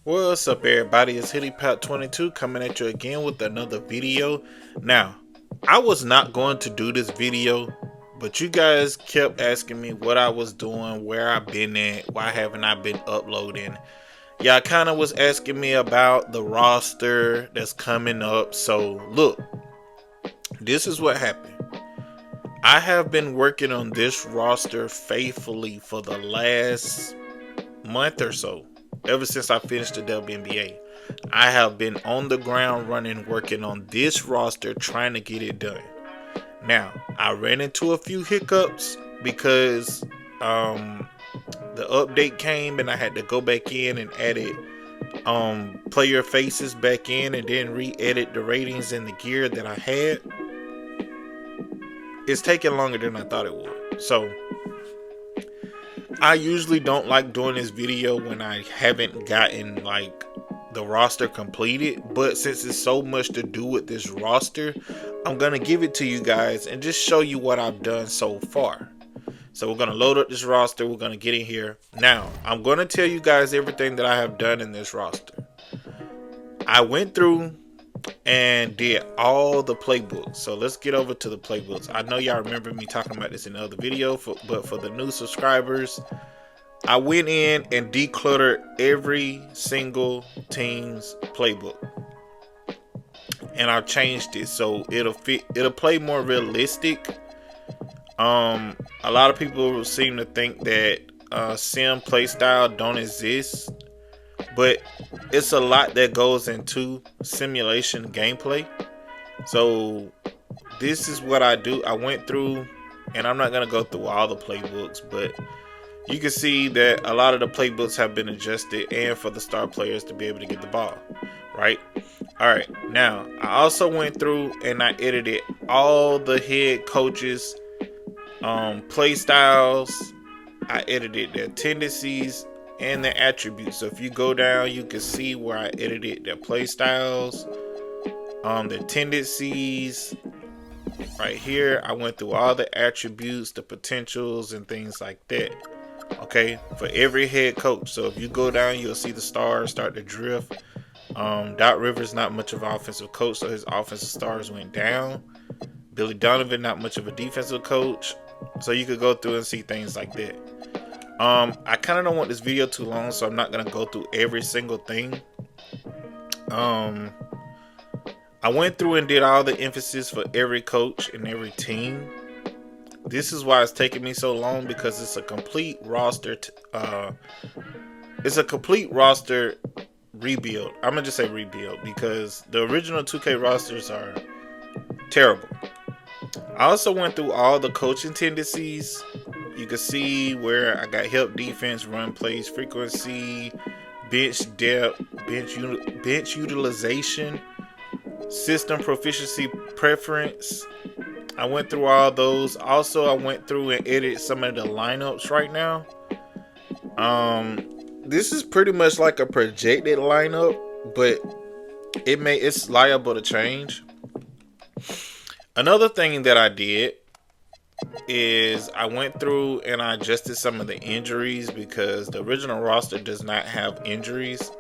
What's up, everybody? It's NBA2K26 coming at you again with another video. Now, I was not going to do this video, but you guys kept asking me what I was doing, where I've been at, why haven't I been uploading. Y'all kind of was asking me about the roster that's coming up. So, look, this is what happened. I have been working on this roster faithfully for the last month or so. Ever since I finished the WNBA, I have been on the ground running, working on this roster, trying to get it done. Now, I ran into a few hiccups because the update came and I had to go back in and edit player faces back in and then re-edit the ratings and the gear that I had. It's taking longer than I thought it would. So, I usually don't like doing this video when I haven't gotten like the roster completed, but since it's so much to do with this roster, I'm gonna give it to you guys and just show you what I've done so far. So we're gonna load up this roster, we're gonna get in here. Now, I'm gonna tell you guys everything that I have done in this roster. I went through and did all the playbooks. So let's get over to the playbooks. I know y'all remember me talking about this in the other video, but for the new subscribers, I went in and decluttered every single team's playbook, and I've changed it so it'll play more realistic. A lot of people seem to think that sim playstyle don't exist, but it's a lot that goes into simulation gameplay. So this is what I do. I went through, and I'm not going to go through all the playbooks, but you can see that a lot of the playbooks have been adjusted, and for the star players to be able to get the ball, right? All right, now I also went through and I edited all the head coaches play styles. I edited their tendencies and their attributes. So if you go down, you can see where I edited their play styles, their tendencies. Right here, I went through all the attributes, the potentials, and things like that. Okay, for every head coach. So if you go down, you'll see the stars start to drift. Doc Rivers not much of an offensive coach, so his offensive stars went down. Billy Donovan not much of a defensive coach, so you could go through and see things like that. I kind of don't want this video too long, so I'm not gonna go through every single thing. I went through and did all the emphasis for every coach and every team. This is why it's taking me so long, because it's a complete roster. It's a complete roster rebuild. I'm gonna just say rebuild because the original 2K rosters are terrible. I also went through all the coaching tendencies. You can see where I got help, defense, run plays, frequency, bench depth, bench utilization, system proficiency preference. I went through all those. Also, I went through and edited some of the lineups right now. This is pretty much like a projected lineup, but it's liable to change. Another thing that I did is I went through and I adjusted some of the injuries because the original roster does not have injuries,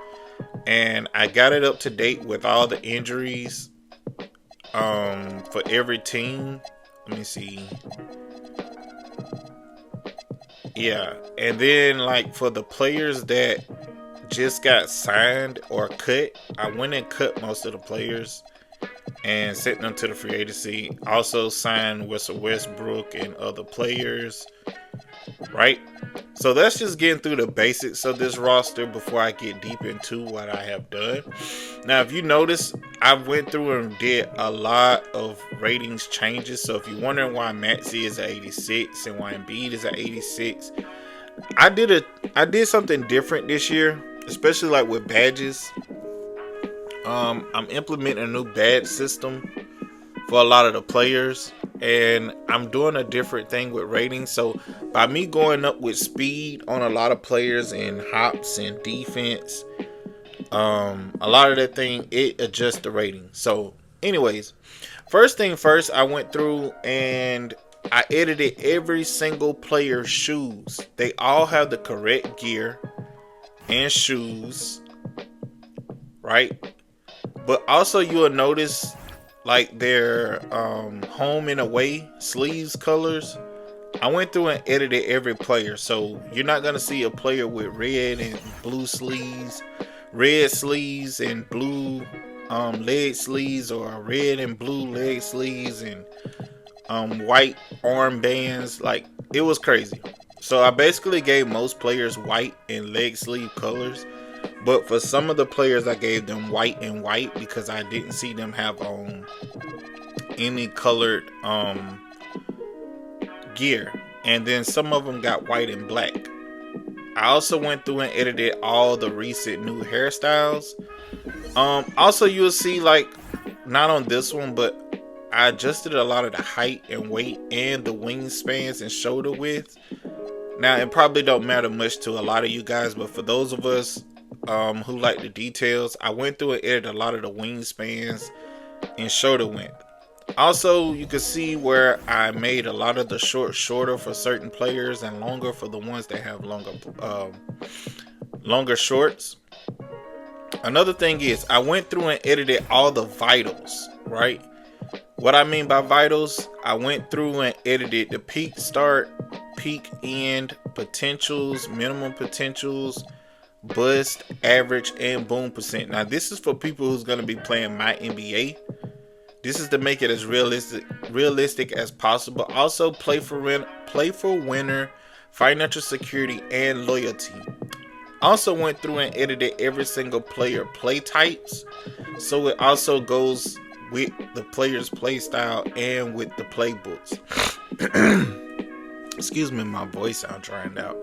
and I got it up to date with all the injuries for every team. Let me see. Yeah, and then like for the players that just got signed or cut, I went and cut most of the players and sent them to the free agency. Also signed Russell Westbrook and other players, right? So that's just getting through the basics of this roster before I get deep into what I have done. Now, if you notice, I went through and did a lot of ratings changes. So if you're wondering why Maxey is at 86 and why Embiid is at 86, I did something different this year, especially like with badges. I'm implementing a new badge system for a lot of the players, and I'm doing a different thing with ratings. So by me going up with speed on a lot of players and hops and defense, a lot of that thing, it adjusts the rating. So anyways, first thing first, I went through and I edited every single player's shoes. They all have the correct gear and shoes. right? But also you will notice like their home and away sleeves colors. I went through and edited every player, so you're not gonna see a player with red and blue sleeves, red sleeves and blue leg sleeves, or red and blue leg sleeves and white armbands. Like, it was crazy. So I basically gave most players white and leg sleeve colors, but for some of the players I gave them white and white because I didn't see them have on any colored gear. And then some of them got white and black. I also went through and edited all the recent new hairstyles. Also you'll see, like, not on this one, but I adjusted a lot of the height and weight and the wingspans and shoulder width. Now, it probably don't matter much to a lot of you guys, but for those of us who like the details, I went through and edited a lot of the wingspans and shoulder width. Also, you can see where I made a lot of the shorts shorter for certain players and longer for the ones that have longer shorts. Another thing is I went through and edited all the vitals, right? What I mean by vitals, I went through and edited the peak start, peak end, potentials, minimum potentials, bust, average, and boom percent. Now, this is for people who's going to be playing my NBA. This is to make it as realistic as possible. Also, play for winner, financial security, and loyalty. Also went through and edited every single player play types, so it also goes with the player's play style and with the playbooks. Excuse me, my voice sound drowned out.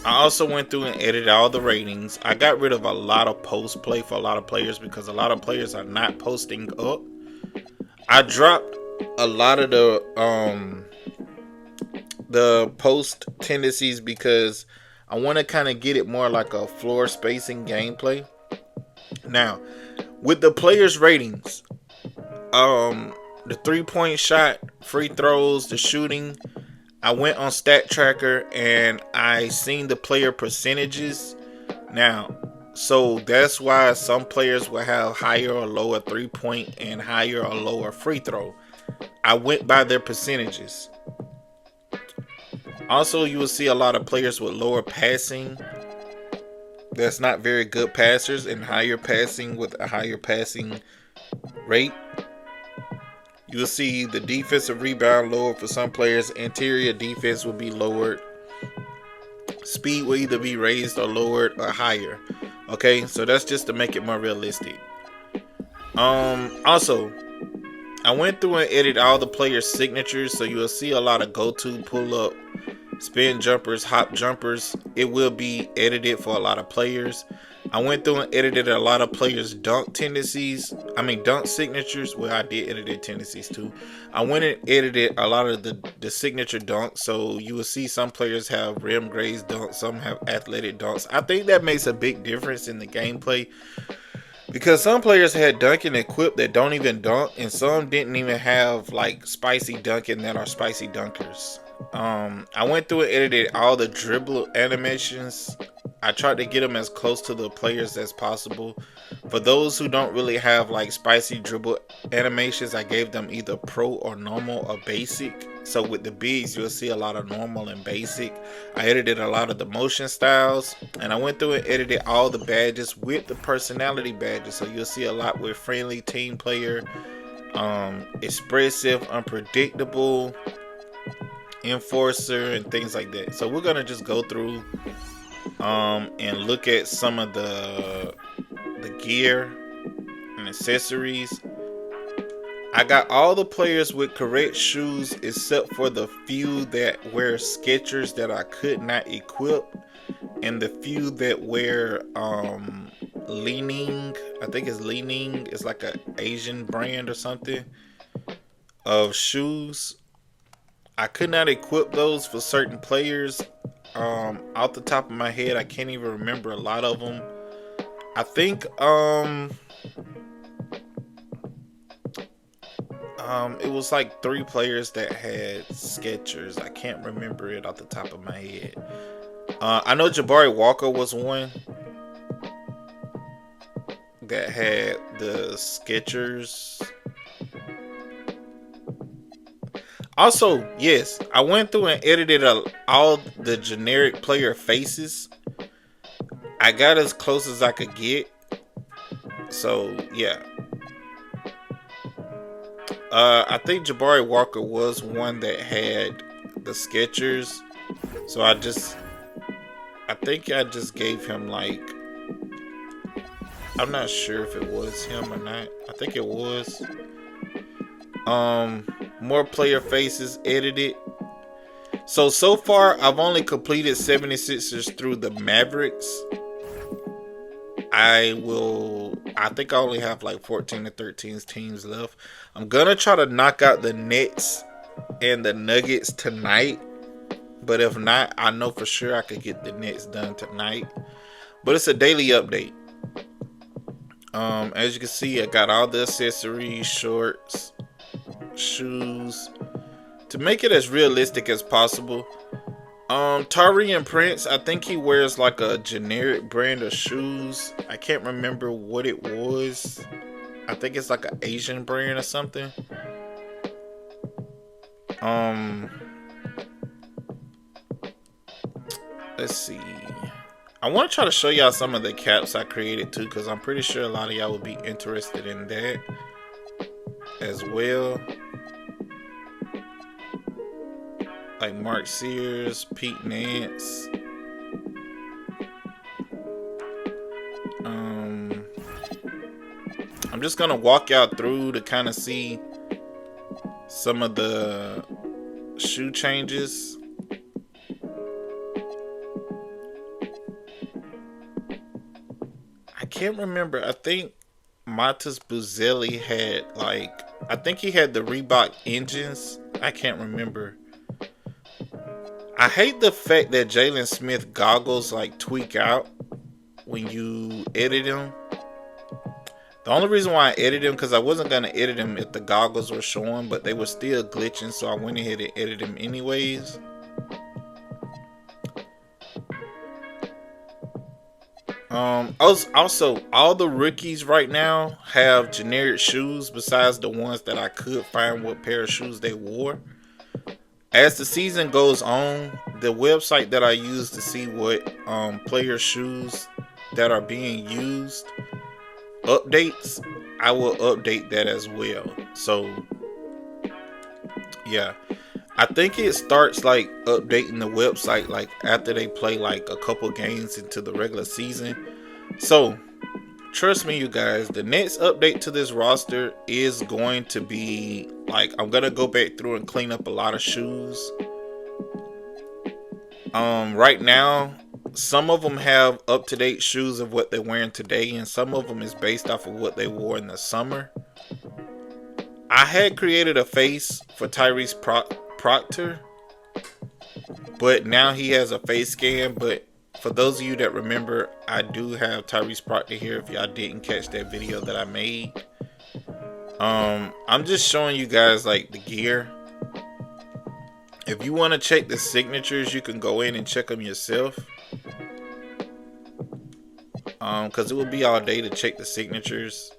I also went through and edited all the ratings. I got rid of a lot of post play for a lot of players because a lot of players are not posting up. I dropped a lot of the post tendencies because I want to kind of get it more like a floor spacing gameplay. Now, with the players' ratings, the 3-point shot, free throws, the shooting, I went on Stat Tracker and I seen the player percentages. Now, so that's why some players will have higher or lower 3-point and higher or lower free throw. I went by their percentages. Also, you will see a lot of players with lower passing that's not very good passers, and higher passing with a higher passing rate. You will see the defensive rebound lower for some players. Interior defense will be lowered. Speed will either be raised or lowered or higher. Okay, so that's just to make it more realistic. Also, I went through and edited all the players' signatures, so you will see a lot of go-to, pull-up, spin jumpers, hop jumpers. It will be edited for a lot of players. I went through and edited a lot of players' dunk signatures. Well, I did edit tendencies too. I went and edited a lot of the signature dunks. So you will see some players have rim grazed dunks, some have athletic dunks. I think that makes a big difference in the gameplay, because some players had dunking equipped that don't even dunk, and some didn't even have like spicy dunking that are spicy dunkers. I went through and edited all the dribble animations. I tried to get them as close to the players as possible. For those who don't really have like spicy dribble animations, I gave them either pro or normal or basic. So with the bigs, you'll see a lot of normal and basic. I edited a lot of the motion styles, and I went through and edited all the badges with the personality badges. So you'll see a lot with friendly, team player, expressive, unpredictable, enforcer, and things like that. So we're gonna just go through and look at some of the gear and accessories. I got all the players with correct shoes except for the few that wear Skechers that I could not equip, and the few that wear Leaning. I think it's Leaning. It's like an Asian brand or something of shoes. I could not equip those for certain players. Off the top of my head, I can't even remember a lot of them. I think it was like 3 players that had Skechers. I can't remember it off the top of my head. I know Jabari Walker was one. that had the Skechers. Also, yes, I went through and edited all the generic player faces. I got as close as I could get. So, yeah. I think Jabari Walker was one that had the Skechers. So I think I just gave him like, I'm not sure if it was him or not. I think it was. More player faces edited. So far I've only completed 76ers through the Mavericks. I think I only have like 14 to 13 teams left. I'm gonna try to knock out the Nets and the Nuggets tonight. But if not, I know for sure I could get the Nets done tonight. But it's a daily update. As you can see, I got all the accessories, shorts, shoes, to make it as realistic as possible. Taurean Prince, I think he wears like a generic brand of shoes. I can't remember what it was. I think it's like an Asian brand or something. Let's see. I want to try to show y'all some of the caps I created too, because I'm pretty sure a lot of y'all would be interested in that as well. Like Mark Sears, Pete Nance. I'm just gonna walk y'all through to kind of see some of the shoe changes. I can't remember. I think Matas Buzelli had I think he had the Reebok engines. I can't remember. I hate the fact that Jalen Smith goggles tweak out when you edit them. The only reason why I edited them, because I wasn't going to edit them if the goggles were showing, but they were still glitching, so I went ahead and edited them anyways. Also, all the rookies right now have generic shoes besides the ones that I could find what pair of shoes they wore. As the season goes on, the website that I use to see what player shoes that are being used updates, I will update that as well. So yeah, I think it starts updating the website after they play a couple games into the regular season. So trust me, you guys, the next update to this roster is going to be I'm gonna go back through and clean up a lot of shoes. Right now, some of them have up-to-date shoes of what they're wearing today, and some of them is based off of what they wore in the summer. I had created a face for Tyrese Proctor, but now he has a face scan. But for those of you that remember, I do have Tyrese Proctor here if y'all didn't catch that video that I made. I'm just showing you guys the gear. If you want to check the signatures, you can go in and check them yourself. Because it will be all day to check the signatures.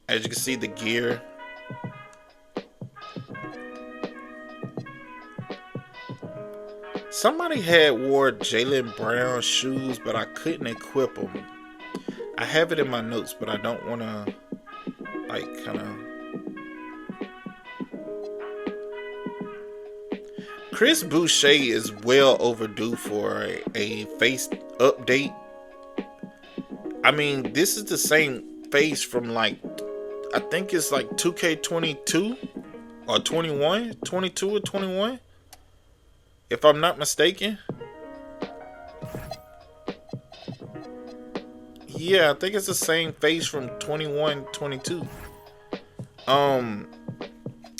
As you can see, the gear. Somebody had wore Jaylen Brown shoes, but I couldn't equip them. I have it in my notes, but I don't want to Chris Boucher is well overdue for a face update. I mean, this is the same face from I think it's 2K22 or 21, 22 or 21, if I'm not mistaken. Yeah, I think it's the same face from 21, 22.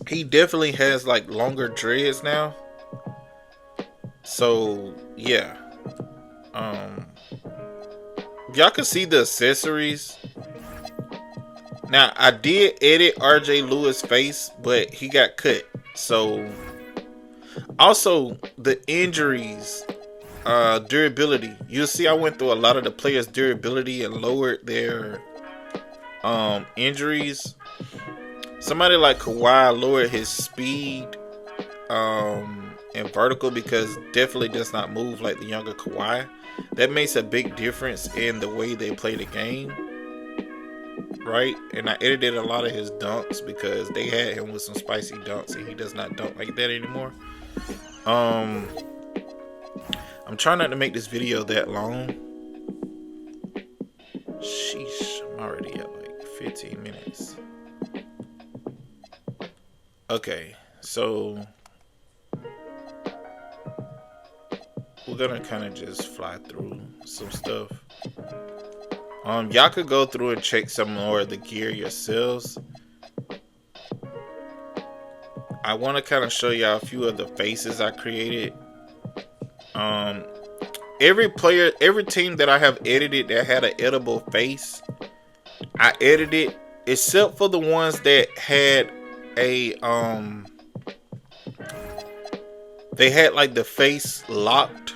He definitely has longer dreads now. So yeah, y'all can see the accessories. Now I did edit RJ Lewis' face, but he got cut. So also the injuries Durability. You'll see I went through a lot of the players' durability and lowered their injuries. Somebody like Kawhi lowered his speed and vertical because definitely does not move like the younger Kawhi. That makes a big difference in the way they play the game, right? And I edited a lot of his dunks because they had him with some spicy dunks, and he does not dunk like that anymore. I'm trying not to make this video that long. Sheesh, I'm already at like 15 minutes. Okay, so we're gonna kind of just fly through some stuff. Y'all could go through and check some more of the gear yourselves. I want to kind of show y'all a few of the faces I created. Every team that I have edited that had an edible face, I edited, except for the ones that had a they had like the face locked.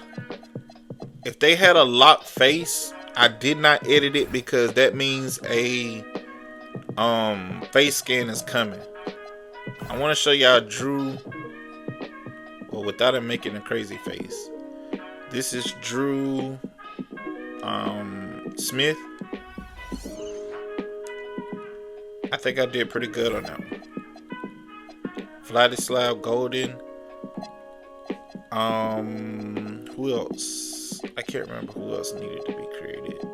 If they had a locked face, I did not edit it because that means a face scan is coming. I want to show y'all Drew, well, without him making a crazy face. This is Drew Smith. I think I did pretty good on that one. Vladislav Golden. Who else? I can't remember who else needed to be created.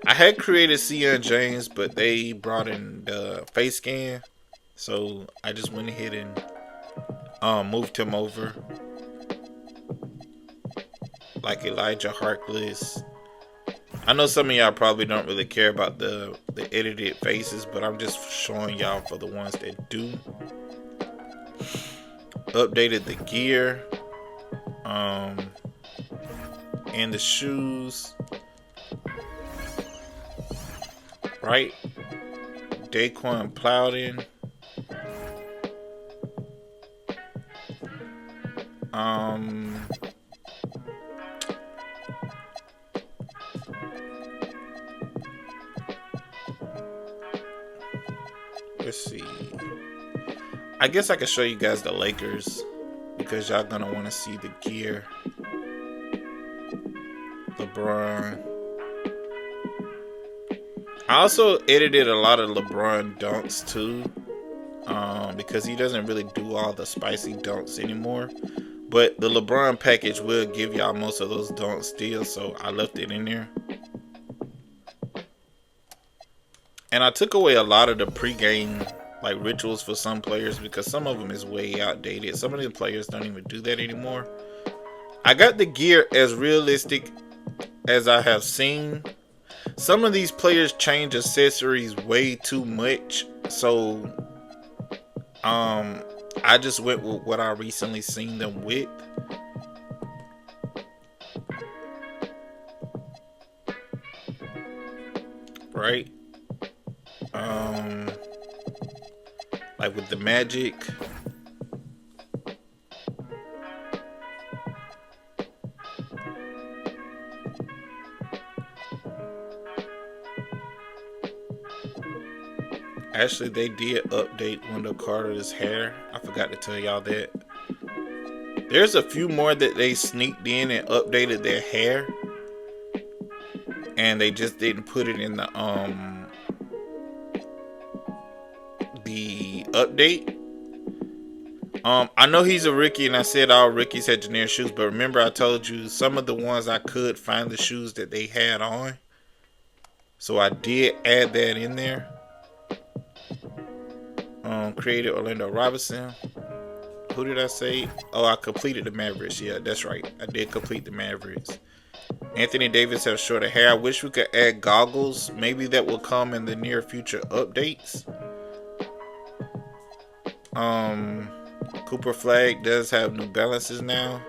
I had created Cian James, but they brought in the face scan, so I just went ahead and moved him over. Like Elijah Harkless. I know some of y'all probably don't really care about the edited faces, but I'm just showing y'all for the ones that do. Updated the gear. And the shoes. Right? Daquan Plowden. Let's see. I guess I could show you guys the Lakers because y'all gonna want to see the gear. LeBron. I also edited a lot of LeBron dunks too, because he doesn't really do all the spicy dunks anymore. But the LeBron package will give y'all most of those dunks still, so I left it in there. And I took away a lot of the pregame like rituals for some players because some of them is way outdated. Some of the players don't even do that anymore. I got the gear as realistic as I have seen. Some of these players change accessories way too much, so I just went with what I recently seen them with. Right? Like with the Magic. Actually, they did update Wendell Carter's hair. I forgot to tell y'all that. There's a few more that they sneaked in and updated their hair, and they just didn't put it in the update. I know he's a rookie, and I said all rookies had generic shoes, but remember I told you some of the ones I could find the shoes that they had on, so I did add that in there. Created Orlando Robinson. Who did I say? Oh, I completed the Mavericks. Yeah, that's right. I did complete the Mavericks. Anthony Davis has shorter hair. I wish we could add goggles. Maybe that will come in the near future updates. Cooper Flag does have New Balances now.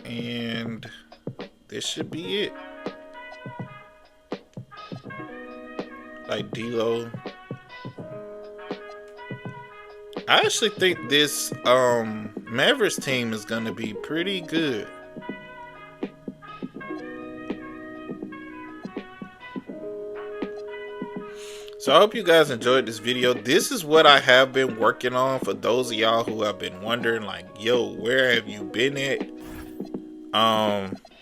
And this should be it. Like D'Lo, I actually think this Mavericks team is gonna be pretty good. So I hope you guys enjoyed this video. This is what I have been working on for those of y'all who have been wondering, like, yo, where have you been at?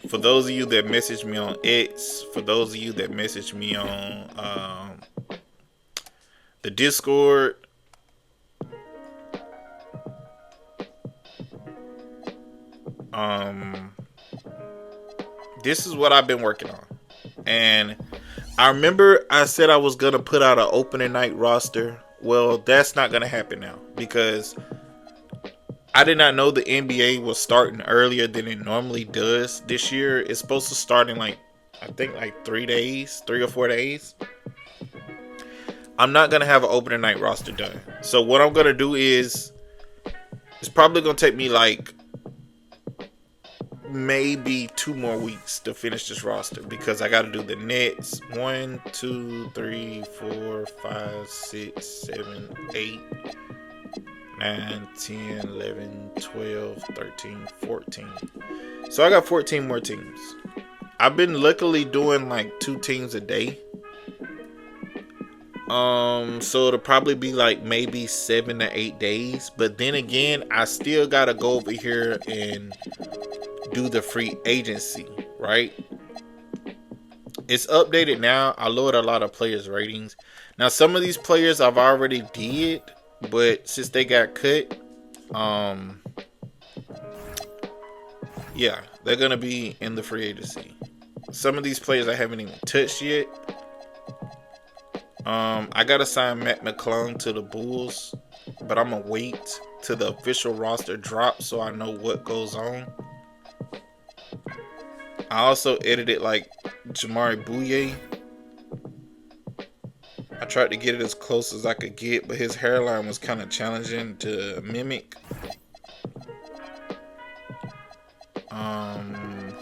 For those of you that message me on X, for those of you that message me on the Discord, this is what I've been working on. And I remember I said I was gonna put out an opening night roster. Well, that's not gonna happen now because I did not know the NBA was starting earlier than it normally does this year. It's supposed to start in like, I think like 3 or 4 days. I'm not gonna have an opening night roster done. So what I'm gonna do is, it's probably gonna take me like maybe 2 more weeks to finish this roster because I got to do the Nets 1, 2, 3, 4, 5, 6, 7, 8, 9, 10, 11, 12, 13, 14. So I got 14 more teams. I've been luckily doing like 2 teams a day. So it'll probably be like maybe 7 to 8 days. But then again, I still gotta go over here and do the free agency, right? It's updated now. I lowered a lot of players' ratings. Now some of these players I've already did, but since they got cut, yeah, they're gonna be in the free agency. Some of these players I haven't even touched yet. I gotta sign Matt McClung to the Bulls, but I'm gonna wait till the official roster drops so I know what goes on. I also edited like Jamari Bouye. I tried to get it as close as I could get, but his hairline was kind of challenging to mimic.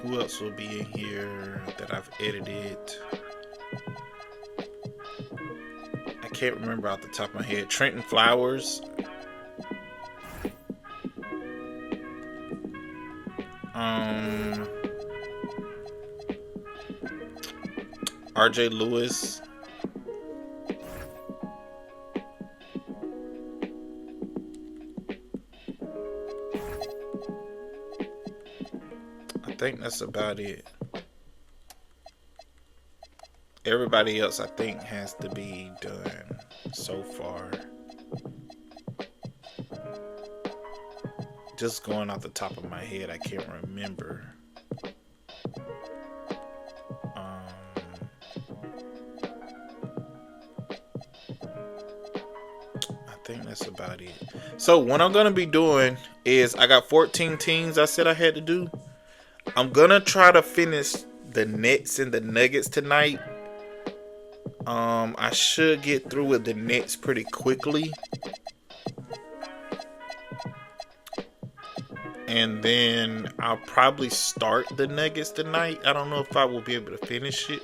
Who else will be in here that I've edited? I can't remember off the top of my head. Trenton Flowers. RJ Lewis. I think that's about it. Everybody else I think has to be done so far. Just going off the top of my head, I can't remember. I think that's about it. So what I'm gonna be doing is, I got 14 teams I said I had to do. I'm gonna try to finish the Nets and the Nuggets tonight. I should get through with the Nets pretty quickly. And then I'll probably start the Nuggets tonight. I don't know if I will be able to finish it.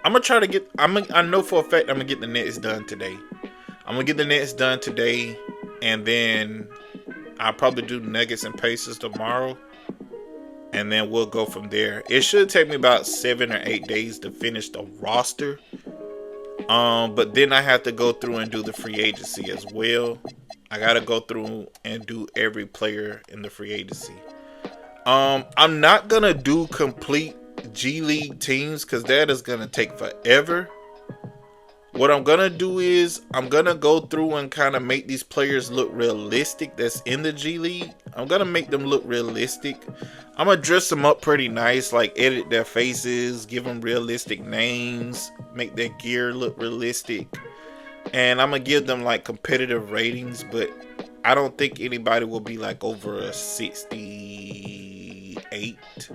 I'm gonna try to get. I know for a fact I'm gonna get the Nets done today. I'm gonna get the Nets done today, and then I'll probably do Nuggets and Pacers tomorrow, and then we'll go from there. It should take me about 7 or 8 days to finish the roster. But then I have to go through and do the free agency as well. I gotta go through and do every player in the free agency. I'm not gonna do complete G League teams because that is gonna take forever. What I'm gonna do is I'm gonna go through and kind of make these players look realistic that's in the G League. I'm gonna make them look realistic. I'm gonna dress them up pretty nice, like edit their faces, give them realistic names, make their gear look realistic, and I'm gonna give them like competitive ratings. But I don't think anybody will be like over a 68,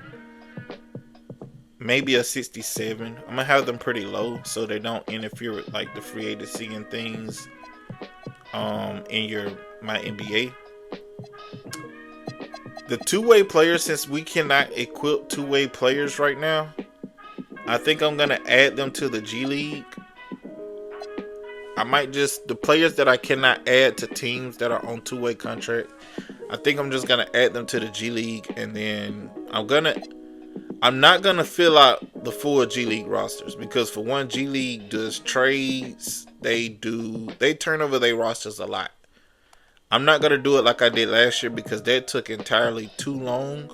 maybe a 67. I'm gonna have them pretty low so they don't interfere with like the free agency and things in my NBA. The two-way players, since we cannot equip two-way players right now, I think I'm gonna add them to the G League. I might just, the players that I cannot add to teams that are on two-way contract, I think I'm just gonna add them to the G League, and then I'm not gonna fill out the full G League rosters, because for one, G League does trades. They turn over their rosters a lot. I'm not gonna do it like I did last year, because that took entirely too long.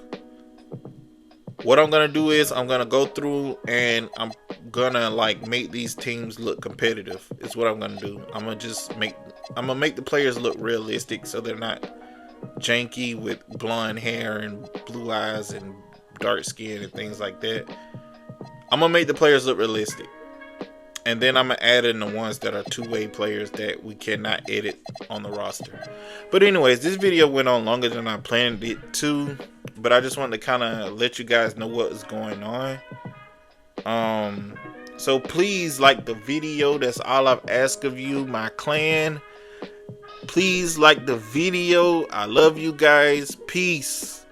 What I'm gonna do is I'm gonna go through and I'm gonna like make these teams look competitive. Is what I'm gonna do. I'm gonna make the players look realistic, so they're not janky with blonde hair and blue eyes and dark skin and things like that. I'm gonna make the players look realistic, and then I'm gonna add in the ones that are two-way players that we cannot edit on the roster. But anyways, this video went on longer than I planned it to, but I just wanted to kind of let you guys know what is going on. So please like the video. That's all I've asked of you, my clan. Please like the video. I love you guys. Peace.